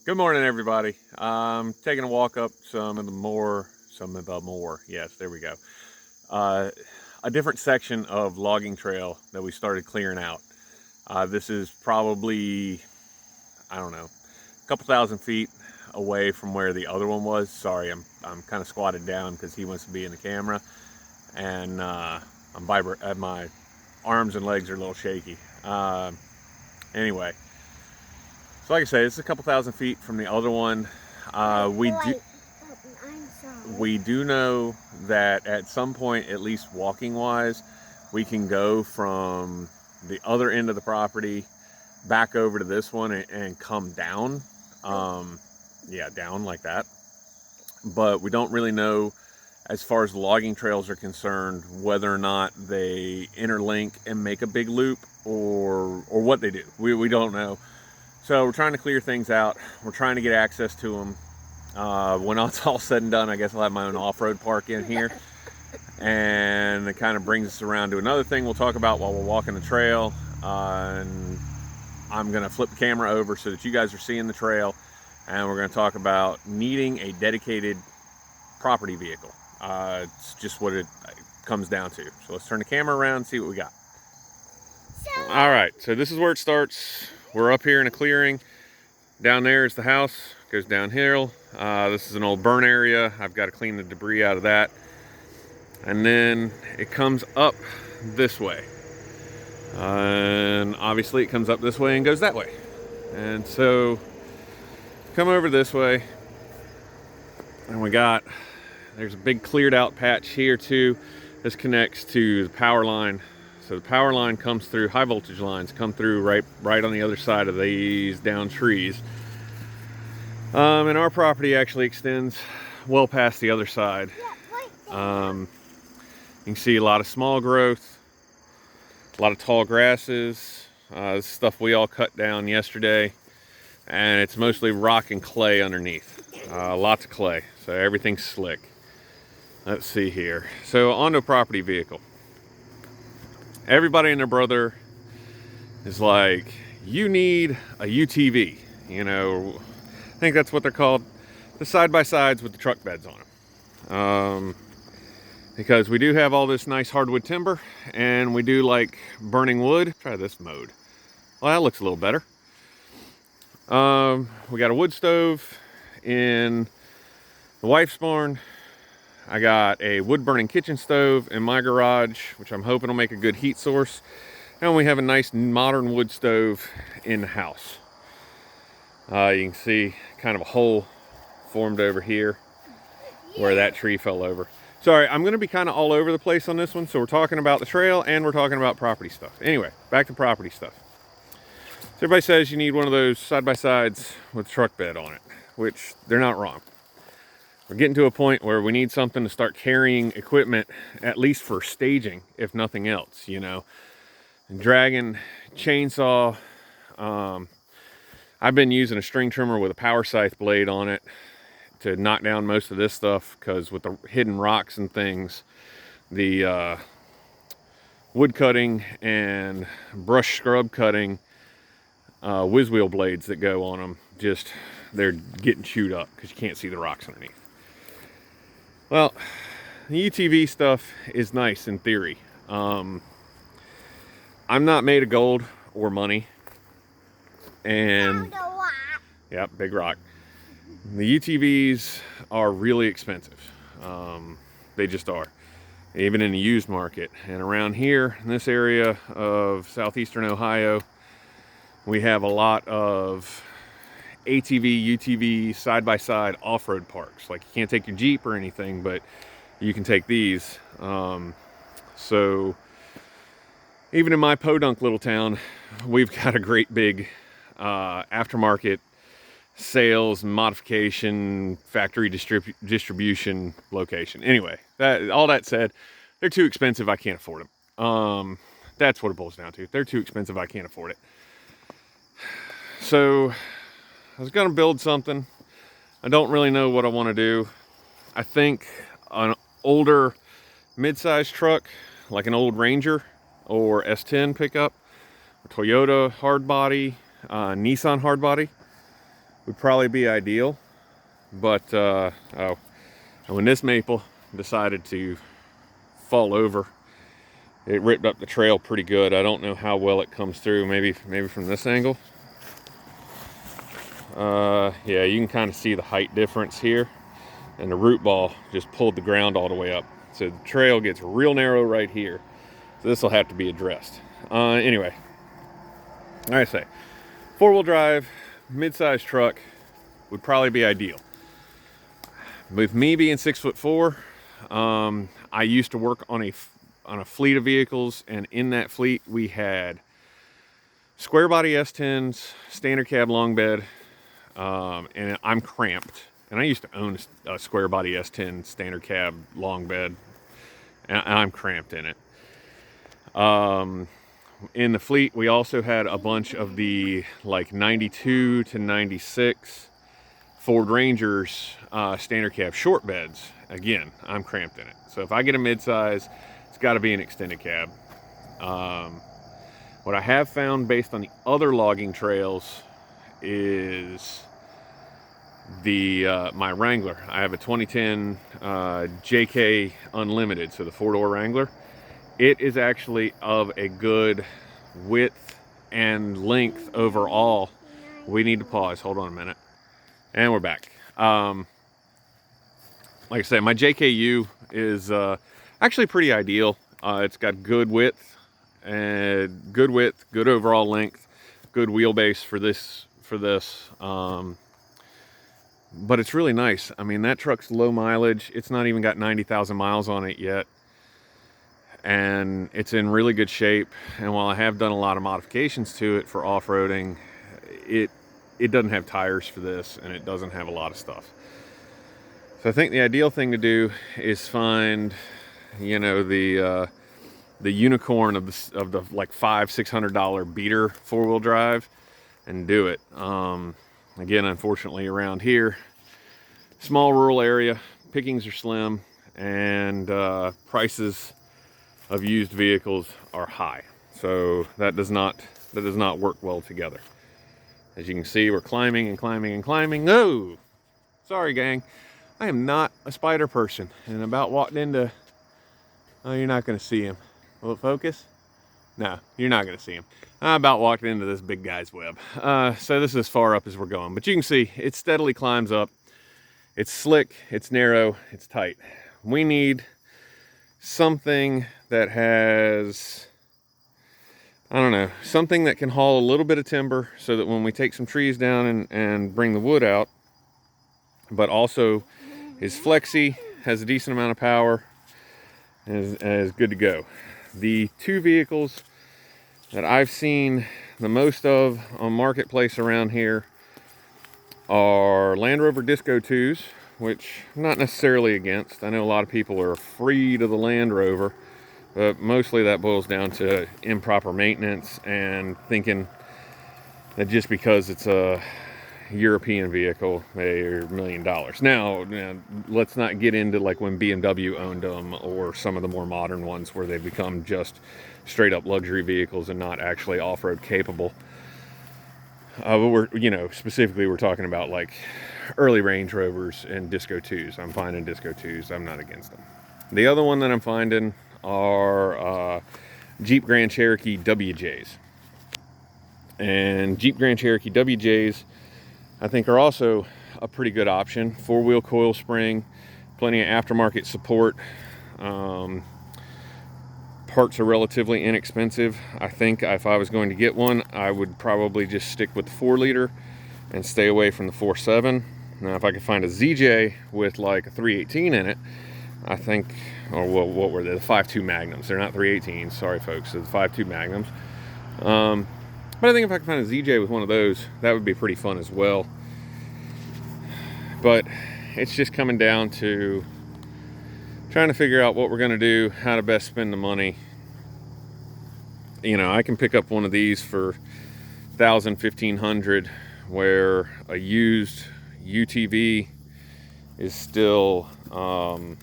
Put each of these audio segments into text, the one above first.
Good morning, everybody. Taking a walk up some of the more, yes, there we go. Uh, a different section of logging trail that we started clearing out. This is probably, I don't know, a couple thousand feet away from where the other one was. Sorry, I'm kind of squatted down because he wants to be in the camera, and my arms and legs are a little shaky. Anyway. So like I say, it's a couple thousand feet from the other one. We do know that at some point, at least walking wise, we can go from the other end of the property back over to this one and come down. Yeah, down like that. But we don't really know, as far as logging trails are concerned, whether or not they interlink and make a big loop or what they do. We don't know. So we're trying to clear things out. We're trying to get access to them. When it's all said and done, I guess I'll have my own off-road park in here. And it kind of brings us around to another thing we'll talk about while we're walking the trail. And I'm going to flip the camera over so that you guys are seeing the trail. And we're going to talk about needing a dedicated property vehicle. It's just what it comes down to. So let's turn the camera around and see what we got. All right, so this is where it starts. We're up here in a clearing. Down there is the house, goes downhill. This is an old burn area. I've got to clean the debris out of that. And then it comes up this way. And obviously it comes up this way and goes that way. And so come over this way. And there's a big cleared out patch here too. This connects to the power line. So the power line comes through, high voltage lines come through right on the other side of these down trees. And our property actually extends well past the other side. You can see a lot of small growth, a lot of tall grasses. This is stuff we all cut down yesterday, and it's mostly rock and clay underneath. Lots of clay, so everything's slick. Let's see here. So on to a property vehicle. Everybody and their brother is like, you need a UTV. You know, I think that's what they're called. The side-by-sides with the truck beds on them. Because we do have all this nice hardwood timber, and we do like burning wood. Try this mode. Well, that looks a little better. We got a wood stove in the wife's barn. I got a wood-burning kitchen stove in my garage, which I'm hoping will make a good heat source. And we have a nice modern wood stove in the house. You can see kind of a hole formed over here where that tree fell over. Sorry, I'm going to be kind of all over the place on this one. So we're talking about the trail and we're talking about property stuff. Anyway, back to property stuff. So everybody says you need one of those side-by-sides with a truck bed on it, which they're not wrong. We're getting to a point where we need something to start carrying equipment, at least for staging, if nothing else, you know. And dragging chainsaw. I've been using a string trimmer with a power scythe blade on it to knock down most of this stuff, because with the hidden rocks and things, the wood cutting and brush scrub cutting whiz wheel blades that go on them, they're getting chewed up because you can't see the rocks underneath. Well, the UTV stuff is nice in theory. I'm not made of gold or money. And yeah, big rock. The UTVs are really expensive. They just are, even in the used market. And around here in this area of southeastern Ohio, we have a lot of ATV, UTV, side-by-side off-road parks. Like, you can't take your Jeep or anything, but you can take these. So even in my podunk little town, we've got a great big aftermarket sales, modification, factory distribution location. Anyway, all that said, they're too expensive. I can't afford them. That's what it boils down to. They're too expensive. I can't afford it. So I was going to build something. I don't really know what I want to do. I think an older mid-sized truck, like an old Ranger or S10 pickup, or Toyota hardbody, Nissan hardbody, would probably be ideal. But when this maple decided to fall over, it ripped up the trail pretty good. I don't know how well it comes through. Maybe from this angle. Yeah, you can kind of see the height difference here, and the root ball just pulled the ground all the way up. So the trail gets real narrow right here. So this will have to be addressed. Anyway, like I say, 4-wheel drive, mid-sized truck would probably be ideal. With me being 6'4", I used to work on a fleet of vehicles, and in that fleet we had square body S10s, standard cab long bed, and I'm cramped. And I used to own a square body S10 standard cab long bed, and I'm cramped in it. In the fleet, we also had a bunch of the like 92 to 96 Ford Rangers standard cab short beds. Again, I'm cramped in it. So if I get a midsize, it's got to be an extended cab. What I have found based on the other logging trails is my Wrangler. I have a 2010 JK Unlimited, so the 4-door Wrangler. It is actually of a good width and length overall. We need to pause. Hold on a minute. And we're back. Like I said, my JKU is actually pretty ideal. It's got good width, good overall length, good wheelbase for this. But it's really nice. I mean, that truck's low mileage. It's not even got 90,000 miles on it yet. And it's in really good shape. And while I have done a lot of modifications to it for off-roading, it doesn't have tires for this, and it doesn't have a lot of stuff. So I think the ideal thing to do is find, you know, the unicorn of the like $500-600 beater 4-wheel drive, and do it. Again, unfortunately, around here, small rural area, pickings are slim, and prices of used vehicles are high. So that does not work well together. As you can see, we're climbing and climbing and climbing. No, sorry, gang. I am not a spider person, and about walked into. Oh, you're not going to see him. Will it focus? No, you're not going to see him. I about walked into this big guy's web. So this is as far up as we're going, but you can see it steadily climbs up. It's slick, it's narrow, it's tight. We need something that has, I don't know, something that can haul a little bit of timber so that when we take some trees down and bring the wood out, but also is flexy, has a decent amount of power, and is good to go. The two vehicles that I've seen the most of on Marketplace around here are Land Rover Disco 2s, which I'm not necessarily against. I know a lot of people are afraid of the Land Rover, but mostly that boils down to improper maintenance and thinking that just because it's a European vehicle, they're $1 million. Now, let's not get into like when BMW owned them, or some of the more modern ones where they've become just straight up luxury vehicles and not actually off-road capable. But specifically we're talking about like early Range Rovers and Disco 2s. I'm finding Disco 2s. I'm not against them. The other one that I'm finding are Jeep Grand Cherokee WJs. And Jeep Grand Cherokee WJs, I think, are also a pretty good option. 4-wheel coil spring, plenty of aftermarket support. Parts are relatively inexpensive. I think if I was going to get one, I would probably just stick with the 4-liter and stay away from the 4.7. Now, if I could find a ZJ with like a 318 in it, I think, or well, what were they? The 5.2 Magnums. They're not 318s. Sorry, folks. They're the 5.2 Magnums. But I think if I could find a ZJ with one of those, that would be pretty fun as well. But it's just coming down to trying to figure out what we're going to do, how to best spend the money. I can pick up one of these for $1,000, $1,500, where a used UTV is still 3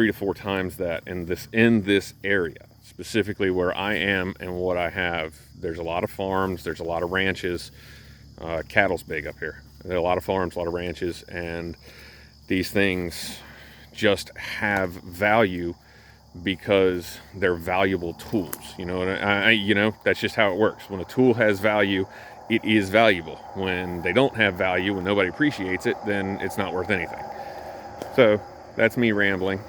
to 4 times that in this area, specifically where I am and what I have. There's a lot of farms, there's a lot of ranches. Cattle's big up here. There are a lot of farms, a lot of ranches, and these things just have value because they're valuable tools. You know, and you know, that's just how it works. When a tool has value, it is valuable. When they don't have value, when nobody appreciates it, then it's not worth anything. So that's me rambling.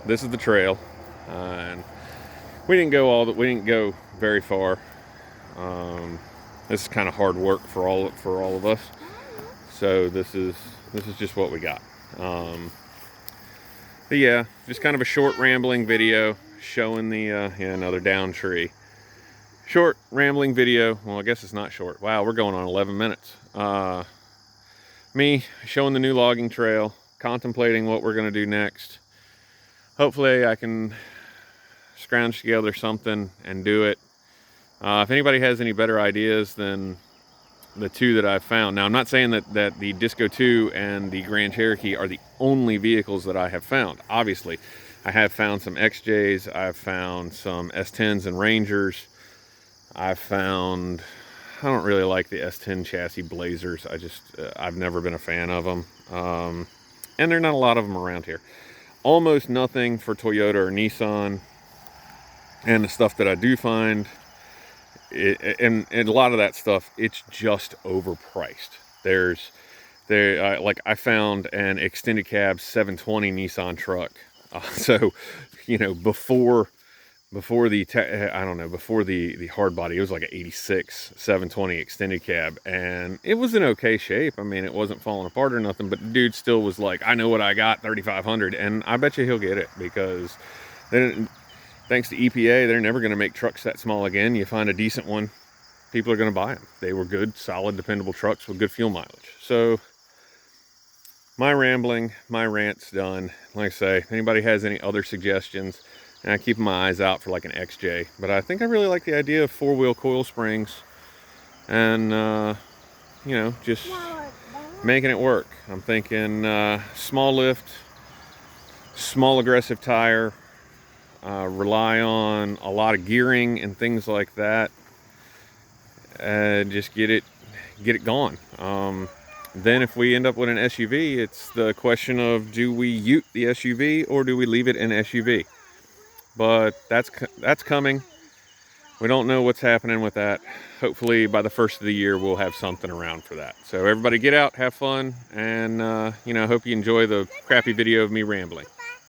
This is the trail, and we didn't go very far. This is kind of hard work for all of us. So this is just what we got. But yeah, just kind of a short rambling video showing the yeah, another down tree. Short rambling video. Well, I guess it's not short. Wow, we're going on 11 minutes. Me showing the new logging trail, contemplating what we're going to do next. Hopefully I can scrounge together something and do it. If anybody has any better ideas than the two that I've found. Now, I'm not saying that the Disco 2 and the Grand Cherokee are the only vehicles that I have found. Obviously, I have found some XJs. I've found some S10s and Rangers. I don't really like the S10 chassis Blazers. I've never been a fan of them. And there are not a lot of them around here. Almost nothing for Toyota or Nissan. And the stuff that I do find, and a lot of that stuff, it's just overpriced. Like I found an extended cab 720 Nissan truck. So, you know, before the hard body, it was like an 86 720 extended cab, and it was in okay shape. I mean, it wasn't falling apart or nothing, but the dude still was like, I know what I got, 3,500, and I bet you he'll get it, because thanks to EPA, they're never going to make trucks that small again. You find a decent one, people are going to buy them. They were good, solid, dependable trucks with good fuel mileage. So my rambling, my rant's done. Like I say, if anybody has any other suggestions, and I keep my eyes out for like an XJ. But I think I really like the idea of 4-wheel coil springs and, you know, just making it work. I'm thinking small lift, small aggressive tire, rely on a lot of gearing and things like that, and just get it going. Then if we end up with an SUV, it's the question of, do we ute the SUV or do we leave it an SUV? But that's coming. We don't know what's happening with that. Hopefully by the first of the year we'll have something around for that. So everybody get out, have fun, and you know, hope you enjoy the crappy video of me rambling.